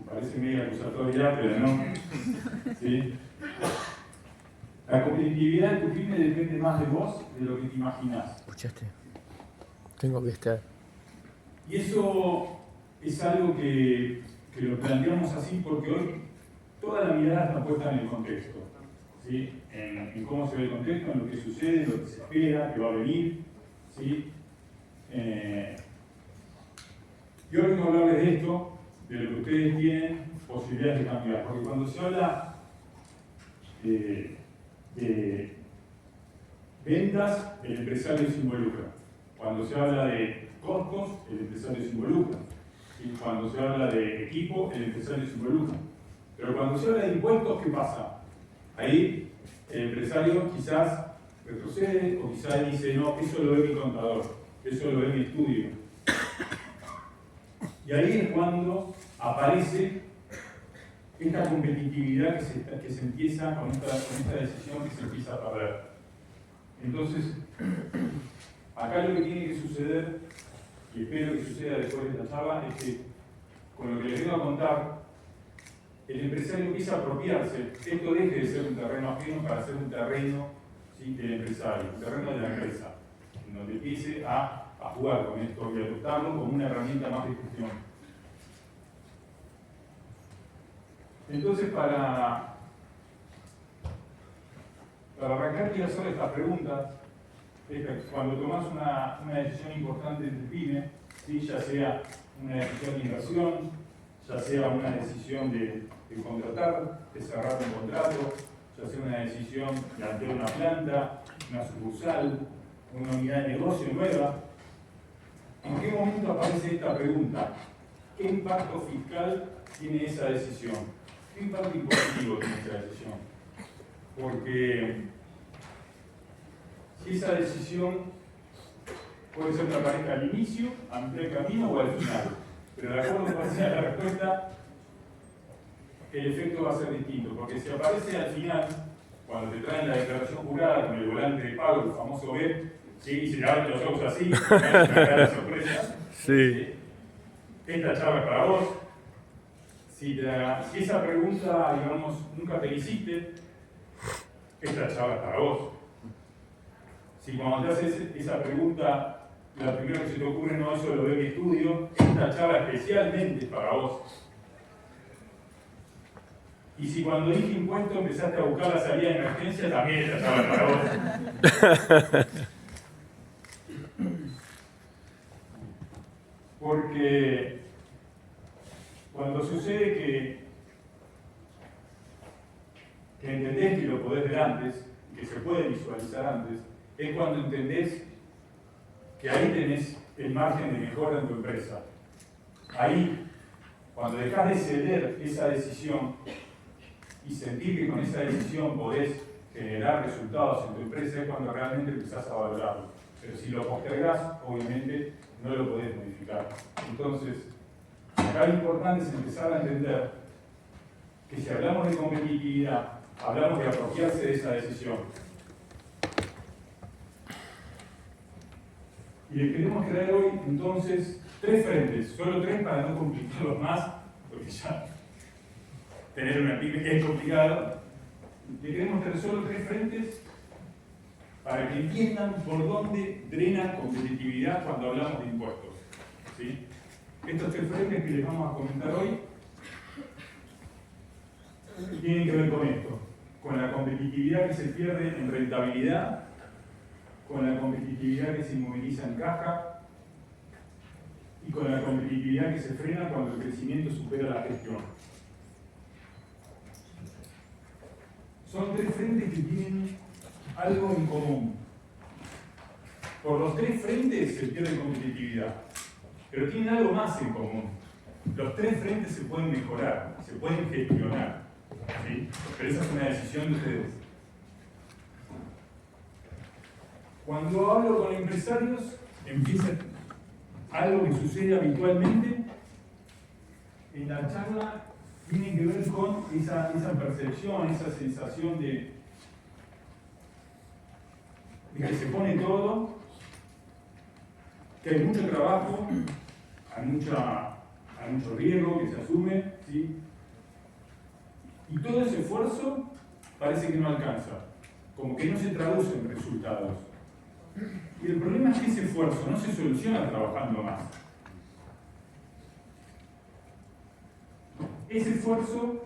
Parece medio acusatoria, pero no. ¿Sí? La competitividad de tu pyme depende más de vos de lo que te imaginás. ¿Escuchaste? Tengo que estar. Y eso es algo que lo planteamos así porque hoy toda la mirada está puesta en el contexto. ¿Sí? En cómo se ve el contexto, en lo que sucede, lo que se espera, que va a venir. ¿Sí? Y hoy vengo a hablarles de esto, de lo que ustedes tienen posibilidades de cambiar. Porque cuando se habla de ventas, el empresario se involucra. Cuando se habla de costos, el empresario se involucra. Y cuando se habla de equipo, el empresario se involucra. Pero cuando se habla de impuestos, ¿qué pasa? Ahí el empresario quizás retrocede o quizás dice, no, eso lo ve mi contador, eso lo ve mi estudio. Y ahí es cuando aparece esta competitividad que se empieza con esta decisión que se empieza a perder. Entonces, acá lo que tiene que suceder, y espero que suceda después de esta charla, es que con lo que les vengo a contar, el empresario empieza a apropiarse. Esto deje de ser un terreno ajeno para ser un terreno, ¿sí?, del empresario, un terreno de la empresa, en donde empiece a jugar con esto y a adoptarlo como una herramienta más de gestión. Entonces, para arrancar, quiero hacer estas preguntas. Cuando tomas una decisión importante en tu pyme, ¿sí?, ya sea una decisión de inversión, ya sea una decisión de contratar, de cerrar un contrato, ya sea una decisión de ampliar una planta, una sucursal, una unidad de negocio nueva, ¿en qué momento aparece esta pregunta? ¿Qué impacto fiscal tiene esa decisión? ¿Qué impacto impositivo tiene esa decisión? Porque si esa decisión puede ser que aparezca al inicio, a mitad del camino o al final, pero de acuerdo a cuál sea la respuesta, el efecto va a ser distinto, porque si aparece al final, cuando te traen la declaración jurada con el volante de pago, el famoso B, ¿sí?, y se le abren los ojos así, es una cara de sorpresa. Sí. Esta charla es para vos. Si esa pregunta, digamos, nunca te la hiciste, esta charla es para vos. Si cuando te haces esa pregunta, la primera que se te ocurre, no, eso lo ve mi estudio, esta charla especialmente es para vos. Y si cuando dije impuesto empezaste a buscar la salida de emergencia, también esta charla es para vos. Porque cuando sucede que entendés que lo podés ver antes, que se puede visualizar antes, es cuando entendés que ahí tenés el margen de mejora en tu empresa. Ahí, cuando dejás de ceder esa decisión y sentir que con esa decisión podés generar resultados en tu empresa, es cuando realmente empezás a valorarlo. Pero si lo postergás, obviamente no lo podés modificar. Entonces, acá lo importante es empezar a entender que si hablamos de competitividad, hablamos de apropiarse de esa decisión. Y les queremos traer hoy, entonces, 3 frentes, solo 3 para no complicarlos más, porque ya tener una pyme es complicado. Les queremos traer solo 3 frentes para que entiendan por dónde drena competitividad cuando hablamos de impuestos. ¿Sí? Estos 3 frentes que les vamos a comentar hoy tienen que ver con esto, con la competitividad que se pierde en rentabilidad, con la competitividad que se inmoviliza en caja y con la competitividad que se frena cuando el crecimiento supera la gestión. Son 3 frentes que tienen algo en común. Por los 3 frentes se pierde competitividad, pero tienen algo más en común. Los 3 frentes se pueden mejorar, se pueden gestionar, ¿sí? Pero esa es una decisión de ustedes. Cuando hablo con empresarios, empieza algo que sucede habitualmente en la charla, tiene que ver con esa percepción, esa sensación de que se pone todo, que hay mucho trabajo, hay hay mucho riesgo que se asume, ¿sí? Y todo ese esfuerzo parece que no alcanza, como que no se traduce en resultados. Y el problema es que ese esfuerzo no se soluciona trabajando más. Ese esfuerzo,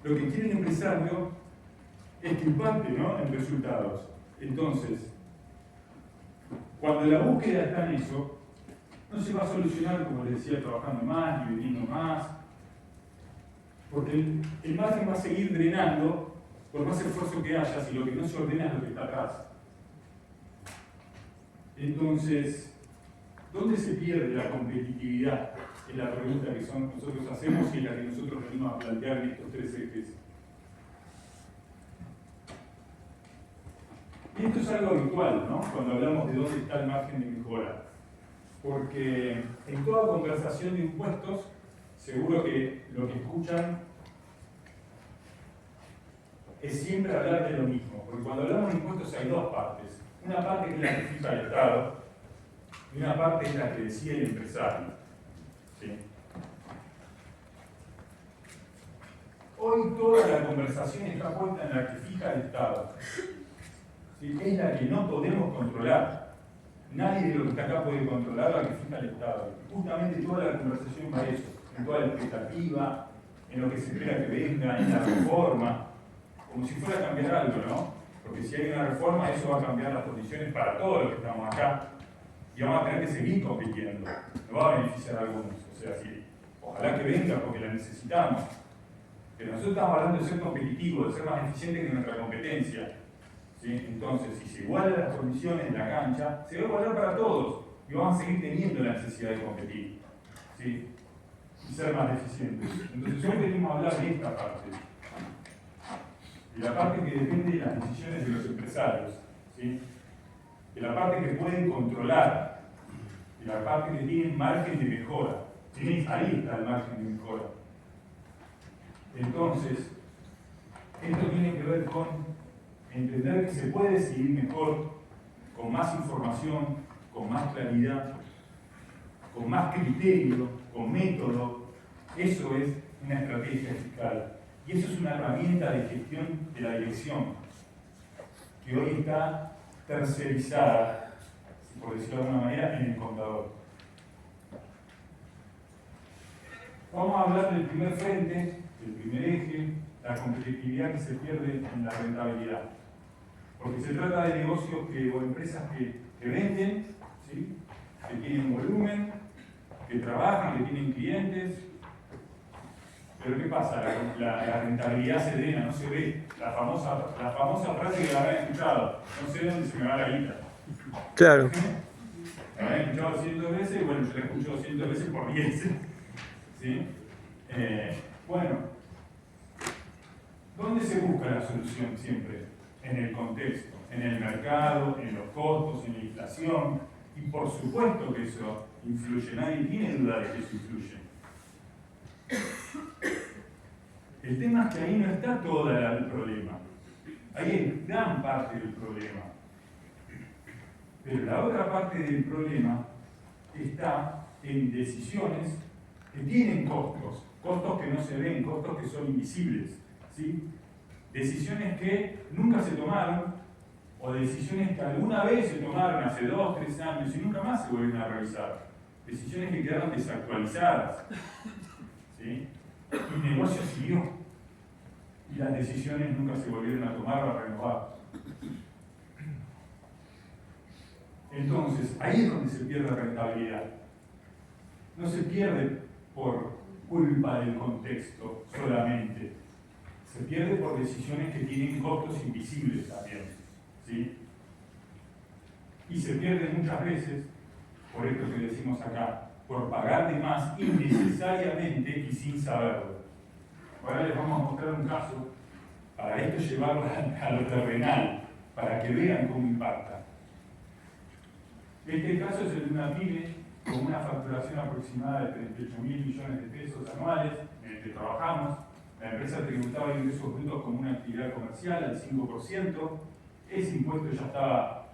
lo que quiere el empresario es que impacte, ¿no?, en resultados. Entonces, cuando la búsqueda está en eso, no se va a solucionar, como les decía, trabajando más y vendiendo más, porque el margen va a seguir drenando por más esfuerzo que haya, si lo que no se ordena es lo que está atrás. Entonces, ¿dónde se pierde la competitividad? Es la pregunta que nosotros hacemos y la que nosotros venimos a plantear en estos tres ejes. Y esto es algo habitual, ¿no?, cuando hablamos de dónde está el margen de mejora. Porque en toda conversación de impuestos, seguro que lo que escuchan es siempre hablar de lo mismo. Porque cuando hablamos de impuestos hay dos partes. Una parte que es la que fija el Estado y una parte es la que decide el empresario. ¿Sí? Hoy toda la conversación está puesta en la que fija el Estado. ¿Sí? Es la que no podemos controlar. Nadie de lo que está acá puede controlar la que fija el Estado. Justamente toda la conversación va a eso, en toda la expectativa, en lo que se espera que venga, en la reforma, como si fuera a cambiar algo, ¿no? Porque si hay una reforma, eso va a cambiar las condiciones para todos los que estamos acá y vamos a tener que seguir compitiendo. No va a beneficiar a algunos. O sea, sí, ojalá que venga porque la necesitamos. Pero nosotros estamos hablando de ser competitivos, de ser más eficientes que nuestra competencia. ¿Sí? Entonces, si se igualan las condiciones de la cancha, se va a igualar para todos y vamos a seguir teniendo la necesidad de competir, ¿sí?, y ser más eficientes. Entonces, hoy venimos a hablar de esta parte, de la parte que depende de las decisiones de los empresarios, ¿sí?, de la parte que pueden controlar, de la parte que tienen margen de mejora. Ahí está el margen de mejora. Entonces, esto tiene que ver con entender que se puede decidir mejor, con más información, con más claridad, con más criterio, con método. Eso es una estrategia fiscal. Y eso es una herramienta de gestión de la dirección, que hoy está tercerizada, por decirlo de alguna manera, en el contador. Vamos a hablar del primer frente, del primer eje, la competitividad que se pierde en la rentabilidad. Porque se trata de negocios o empresas que venden, ¿sí?, que tienen volumen, que trabajan, que tienen clientes. Pero ¿qué pasa? La rentabilidad se drena, no se ve. La famosa frase que la habrán escuchado: no sé dónde se me va la guita. Claro. La habrán escuchado 100 veces, y bueno, yo la he escuchado 100 veces por 10. ¿Sí? Bueno, ¿dónde se busca la solución siempre? En el contexto, en el mercado, en los costos, en la inflación, y por supuesto que eso influye, nadie tiene duda de que eso influye. El tema es que ahí no está todo el problema, ahí es gran parte del problema. Pero la otra parte del problema está en decisiones que tienen costos que no se ven, costos que son invisibles, ¿sí? Decisiones que nunca se tomaron, o decisiones que alguna vez se tomaron hace 2, 3 años y nunca más se vuelven a revisar. Decisiones que quedaron desactualizadas, ¿sí? Y el negocio siguió. Y las decisiones nunca se volvieron a tomar o a renovar. Entonces, ahí es donde se pierde rentabilidad. No se pierde por culpa del contexto solamente. Se pierde por decisiones que tienen costos invisibles también, ¿sí? Y se pierde muchas veces, por esto que decimos acá, por pagar de más innecesariamente y sin saberlo. Ahora les vamos a mostrar un caso para esto llevarlo a lo terrenal, para que vean cómo impacta. Este caso es el de una pyme con una facturación aproximada de 38.000 millones de pesos anuales en el que trabajamos. La empresa tributaba ingresos brutos como una actividad comercial al 5%. Ese impuesto ya estaba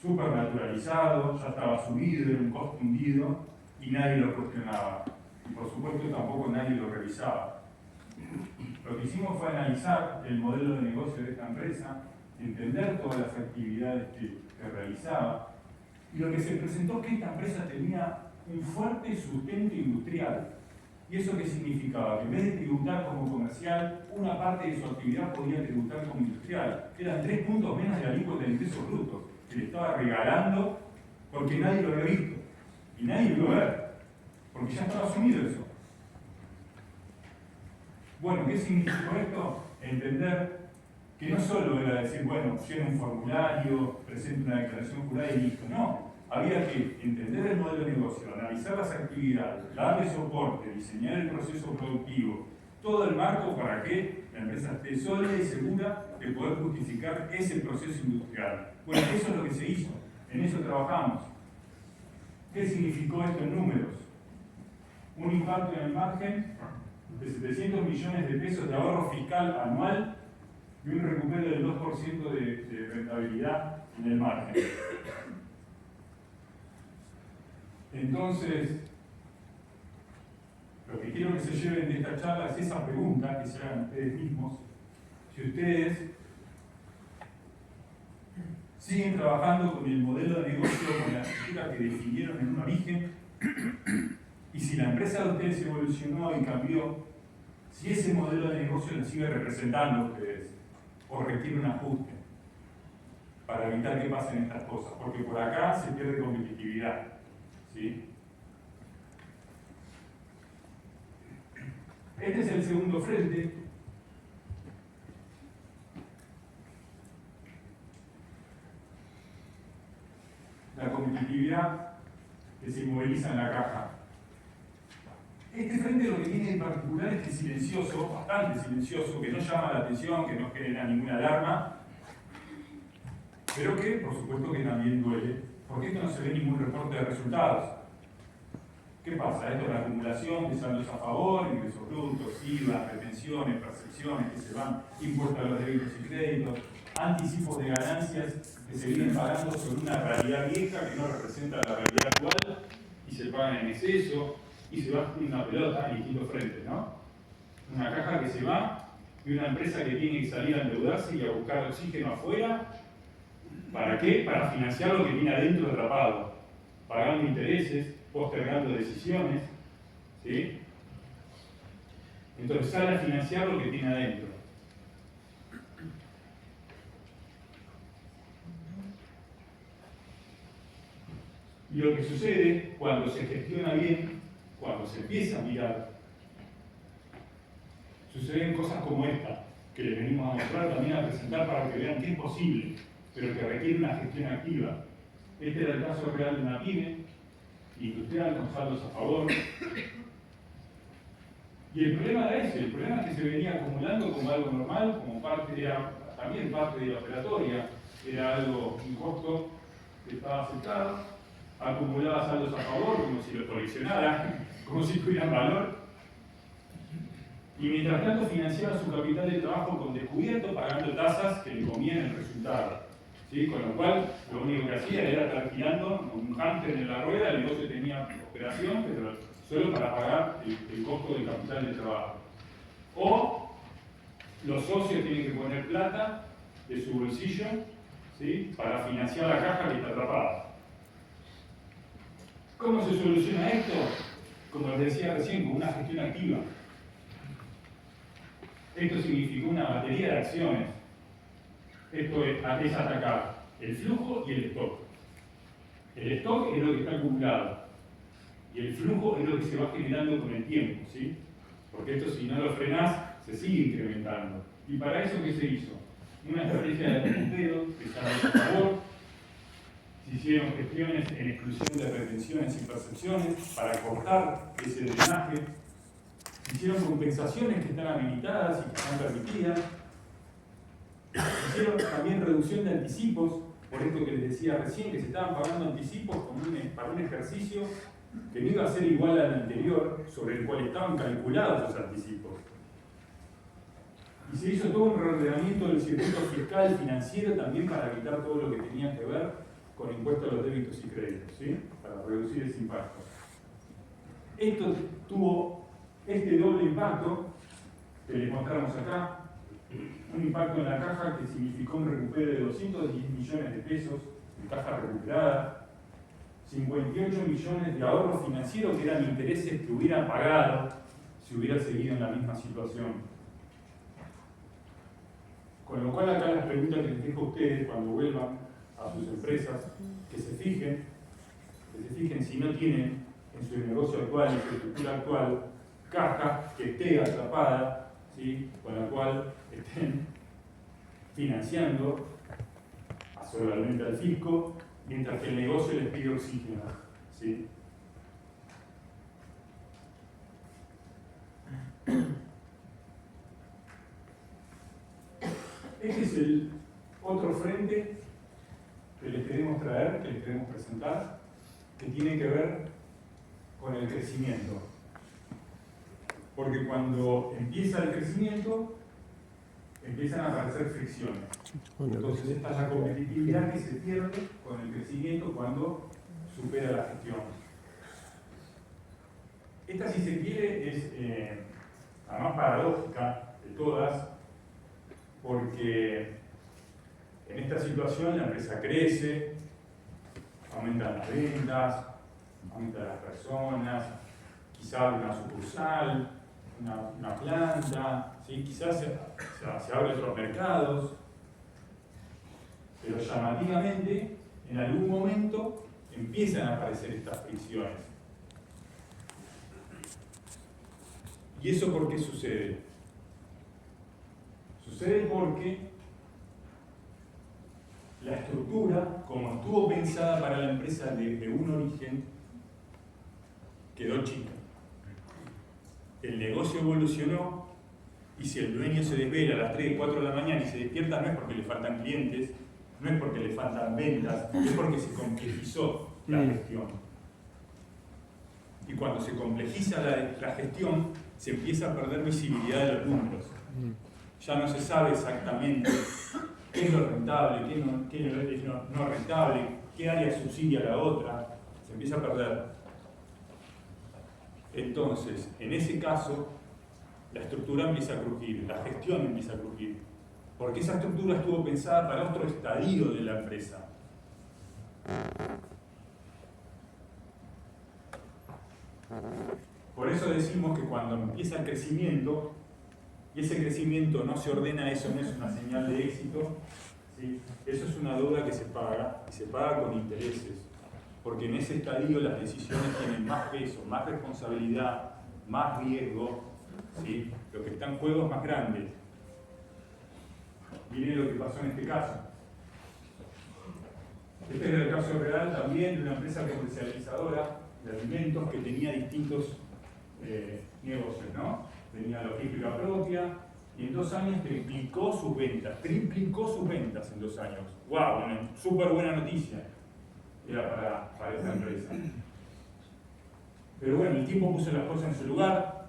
súper naturalizado, ya estaba subido, era un costo hundido. y nadie lo cuestionaba. Y por supuesto tampoco nadie lo revisaba. Lo que hicimos fue analizar el modelo de negocio de esta empresa, entender todas las actividades que realizaba, y lo que se presentó es que esta empresa tenía un fuerte sustento industrial. ¿Y eso qué significaba? Que en vez de tributar como comercial, una parte de su actividad podía tributar como industrial. Eran 3 puntos menos de alícuota de ingresos brutos, que le estaba regalando porque nadie lo había visto. Y nadie lo iba a ver, porque ya estaba asumido eso. Bueno, ¿qué significó esto? Entender que no solo era decir, bueno, lleno un formulario, presento una declaración jurada y listo. No, había que entender el modelo de negocio, analizar las actividades, darle soporte, diseñar el proceso productivo, todo el marco para que la empresa esté sólida y segura de poder justificar ese proceso industrial. Bueno, eso es lo que se hizo, en eso trabajamos. ¿Qué significó esto en números? Un impacto en el margen de 700 millones de pesos de ahorro fiscal anual y un recupero del 2% de rentabilidad en el margen. Entonces, lo que quiero que se lleven de esta charla es esa pregunta que se hagan ustedes mismos. Si ustedes siguen trabajando con el modelo de negocio, con la estructura que definieron en un origen, y si la empresa de ustedes evolucionó y cambió, si ese modelo de negocio lo sigue representando a ustedes, o requiere un ajuste para evitar que pasen estas cosas, porque por acá se pierde competitividad. ¿Sí? Este es el segundo frente. La competitividad que se moviliza en la caja. Este frente lo que tiene en particular es que es silencioso, bastante silencioso, que no llama la atención, que no genera ninguna alarma, pero que por supuesto que también duele, porque esto no se ve ningún reporte de resultados. ¿Qué pasa? Esto es la acumulación de saldos a favor, ingresos brutos, IVA, retenciones, percepciones que se van, impuestos a los débitos y créditos, anticipos de ganancias que se vienen pagando sobre una realidad vieja que no representa la realidad actual y se pagan en exceso y se va una pelota en distintos frentes, ¿no? Una caja que se va y una empresa que tiene que salir a endeudarse y a buscar oxígeno afuera. ¿Para qué? Para financiar lo que tiene adentro atrapado, pagando intereses, postergando decisiones, ¿sí? Entonces sale a financiar lo que tiene adentro. Y lo que sucede cuando se gestiona bien, cuando se empieza a mirar, suceden cosas como esta, que les venimos a mostrar, también a presentar para que vean que es posible, pero que requiere una gestión activa. Este era el caso real de una pyme industrial con saldos a favor. Y el problema era ese, el problema es que se venía acumulando como algo normal, como parte, era también parte de la operatoria, era algo, un costo que estaba aceptado, acumulaba saldos a favor como si lo coleccionara, como si tuvieran valor, y mientras tanto financiaba su capital de trabajo con descubierto, pagando tasas que le comían el resultado. ¿Sí? Con lo cual, lo único que hacía era estar girando un hámster en la rueda, el negocio tenía operación, pero solo para pagar el costo del capital de trabajo. O los socios tienen que poner plata de su bolsillo, ¿sí? Para financiar la caja que está atrapada. ¿Cómo se soluciona esto? Como les decía recién, con una gestión activa. Esto significó una batería de acciones. Esto es atacar el flujo y el stock. El stock es lo que está acumulado y el flujo es lo que se va generando con el tiempo, ¿sí? Porque esto, si no lo frenás, se sigue incrementando. ¿Y para eso qué se hizo? Una estrategia de punteo que se a favor. Se hicieron gestiones en exclusión de retenciones y percepciones para cortar ese drenaje. Se hicieron compensaciones que están habilitadas y que están permitidas. Hicieron también reducción de anticipos, por esto que les decía recién, que se estaban pagando anticipos para un ejercicio que no iba a ser igual al anterior, sobre el cual estaban calculados los anticipos. Y se hizo todo un reordenamiento del circuito fiscal financiero también para quitar todo lo que tenía que ver con impuestos a los débitos y créditos, ¿sí? Para reducir ese impacto. Esto tuvo este doble impacto que les mostramos acá, un impacto en la caja que significó un recupero de 210 millones de pesos de caja recuperada, 58 millones de ahorros financieros que eran intereses que hubieran pagado si hubiera seguido en la misma situación. Con lo cual acá las preguntas que les dejo a ustedes cuando vuelvan a sus empresas, que se fijen si no tienen en su negocio actual, en su estructura actual, caja que esté atrapada, ¿sí? Con la cual estén financiando solamente al fisco, mientras que el negocio les pide oxígeno, ¿sí? Este es el otro frente que les queremos traer, que les queremos presentar, que tiene que ver con el crecimiento. Porque cuando empieza el crecimiento, empiezan a aparecer fricciones. Entonces esta es la competitividad que se pierde con el crecimiento cuando supera la gestión. Esta, si se quiere, es la más paradójica de todas, porque en esta situación la empresa crece, aumentan las ventas, aumentan las personas, quizá una sucursal, una planta, ¿sí? Quizás se abren otros mercados, pero llamativamente en algún momento empiezan a aparecer estas fricciones. ¿Y eso por qué sucede? Sucede porque la estructura, como estuvo pensada para la empresa de un origen, quedó chica. El negocio evolucionó y si el dueño se desvela a las 3, 4 de la mañana y se despierta, no es porque le faltan clientes, no es porque le faltan ventas, es porque se complejizó la gestión. Y cuando se complejiza la gestión, se empieza a perder visibilidad de los números. Ya no se sabe exactamente qué es lo rentable, qué es no rentable, qué área subsidia a la otra, se empieza a perder. Entonces, en ese caso, la estructura empieza a crujir, la gestión empieza a crujir, porque esa estructura estuvo pensada para otro estadio de la empresa. Por eso decimos que cuando empieza el crecimiento, y ese crecimiento no se ordena, eso no es una señal de éxito, ¿sí? Eso es una deuda que se paga, y se paga con intereses, porque en ese estadio las decisiones tienen más peso, más responsabilidad, más riesgo, ¿sí? Lo que está en juego es más grande. Miren lo que pasó en este caso. Este es el caso real también de una empresa comercializadora de alimentos que tenía distintos negocios, ¿no? Tenía logística propia y en 2 años triplicó sus ventas en 2 años. ¡Wow! Una súper buena noticia era para esta empresa. Pero bueno, el tiempo puso las cosas en su lugar.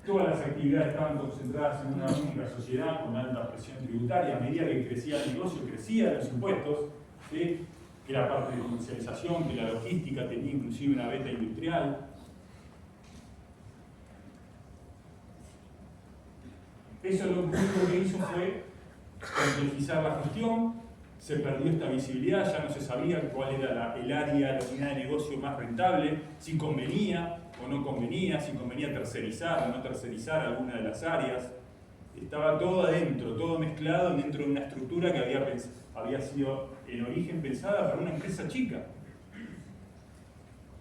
Todas las actividades estaban concentradas en una única sociedad con alta presión tributaria. A medida que crecía el negocio, crecían los impuestos, ¿sí? Que la parte de comercialización, que la logística tenía inclusive una beta industrial. Eso lo único que hizo fue complejizar la gestión, se perdió esta visibilidad, ya no se sabía cuál era el área, la unidad de negocio más rentable, si convenía o no convenía, si convenía tercerizar o no tercerizar alguna de las áreas. Estaba todo adentro, todo mezclado dentro de una estructura que había sido en origen pensada para una empresa chica.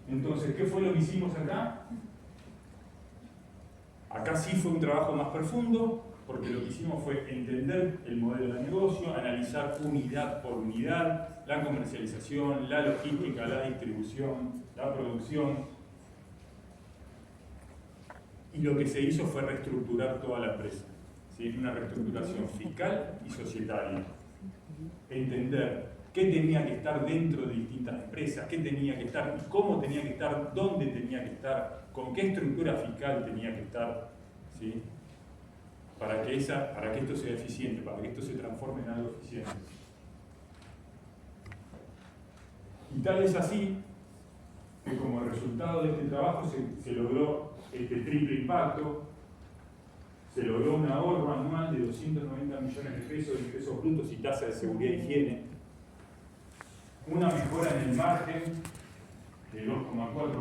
Entonces, ¿qué fue lo que hicimos acá? Acá sí fue un trabajo más profundo, porque lo que hicimos fue entender el modelo de negocio, analizar unidad por unidad, la comercialización, la logística, la distribución, la producción. Y lo que se hizo fue reestructurar toda la empresa, ¿sí? Una reestructuración fiscal y societaria. Entender qué tenía que estar dentro de distintas empresas, qué tenía que estar, cómo tenía que estar, dónde tenía que estar, con qué estructura fiscal tenía que estar, ¿sí? Para que esto sea eficiente, para que esto se transforme en algo eficiente. Y tal es así que como resultado de este trabajo se logró este triple impacto. Se logró un ahorro anual de 290 millones de pesos en ingresos brutos y tasa de seguridad e higiene. Una mejora en el margen de 2,4%.